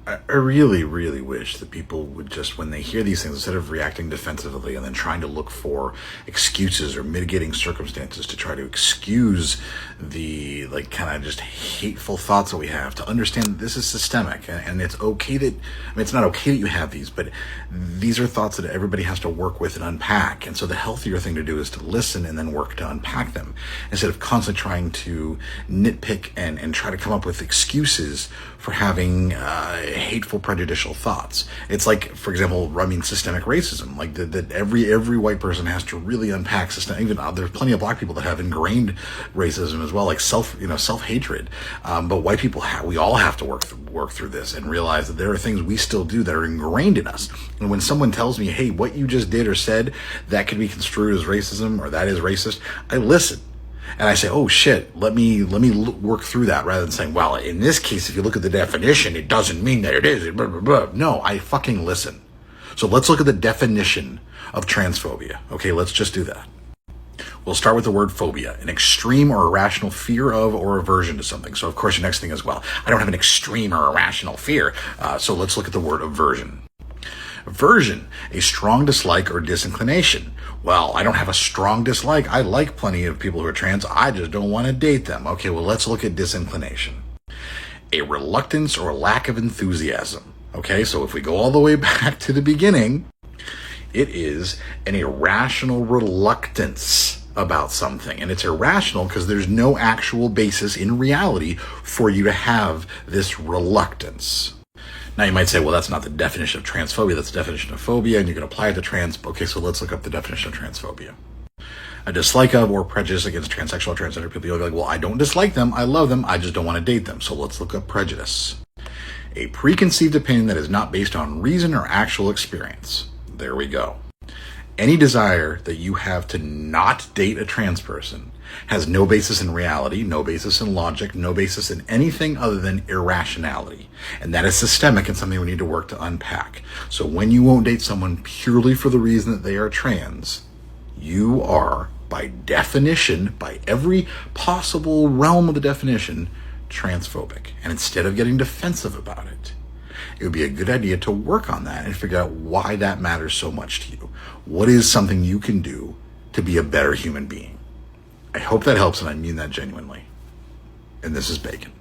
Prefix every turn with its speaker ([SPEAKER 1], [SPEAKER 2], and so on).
[SPEAKER 1] I really, really wish that people would just, when they hear these things, instead of reacting defensively and then trying to look for excuses or mitigating circumstances to try to excuse the like kind of just hateful thoughts that we have, to understand that this is systemic, and it's okay that, I mean, it's not okay that you have these, but these are thoughts that everybody has to work with and unpack. And so the healthier thing to do is to listen and then work to unpack them, instead of constantly trying to nitpick and try to come up with excuses for having hateful, prejudicial thoughts. It's like, for example, I mean, systemic racism, like that every white person has to really unpack system. Even there's plenty of black people that have ingrained racism as well, like self-hatred. But white people, we all have to work through this and realize that there are things we still do that are ingrained in us. And when someone tells me, hey, what you just did or said, that could be construed as racism, or that is racist, I listen. And I say, oh shit, let me work through that, rather than saying, well, in this case, if you look at the definition, it doesn't mean that it is, blah, blah, blah. No, I fucking listen. So let's look at the definition of transphobia. Okay, let's just do that. We'll start with the word phobia, an extreme or irrational fear of or aversion to something. So of course, your next thing is, well, I don't have an extreme or irrational fear. So let's look at the word aversion. Aversion, a strong dislike or disinclination. Well, I don't have a strong dislike. I like plenty of people who are trans. I just don't want to date them. Okay, well, let's look at disinclination. A reluctance or lack of enthusiasm. Okay, so if we go all the way back to the beginning, it is an irrational reluctance about something. And it's irrational because there's no actual basis in reality for you to have this reluctance. Now you might say, well, that's not the definition of transphobia, that's the definition of phobia, and you can apply it to trans. Okay, so let's look up the definition of transphobia. A dislike of or prejudice against transsexual or transgender people. You'll be like, well, I don't dislike them, I love them, I just don't want to date them. So let's look up prejudice. A preconceived opinion that is not based on reason or actual experience. There we go. Any desire that you have to not date a trans person has no basis in reality, no basis in logic, no basis in anything other than irrationality. And that is systemic and something we need to work to unpack. So when you won't date someone purely for the reason that they are trans, you are, by definition, by every possible realm of the definition, transphobic. And instead of getting defensive about it, it would be a good idea to work on that and figure out why that matters so much to you. What is something you can do to be a better human being? I hope that helps, and I mean that genuinely. And this is Bacon.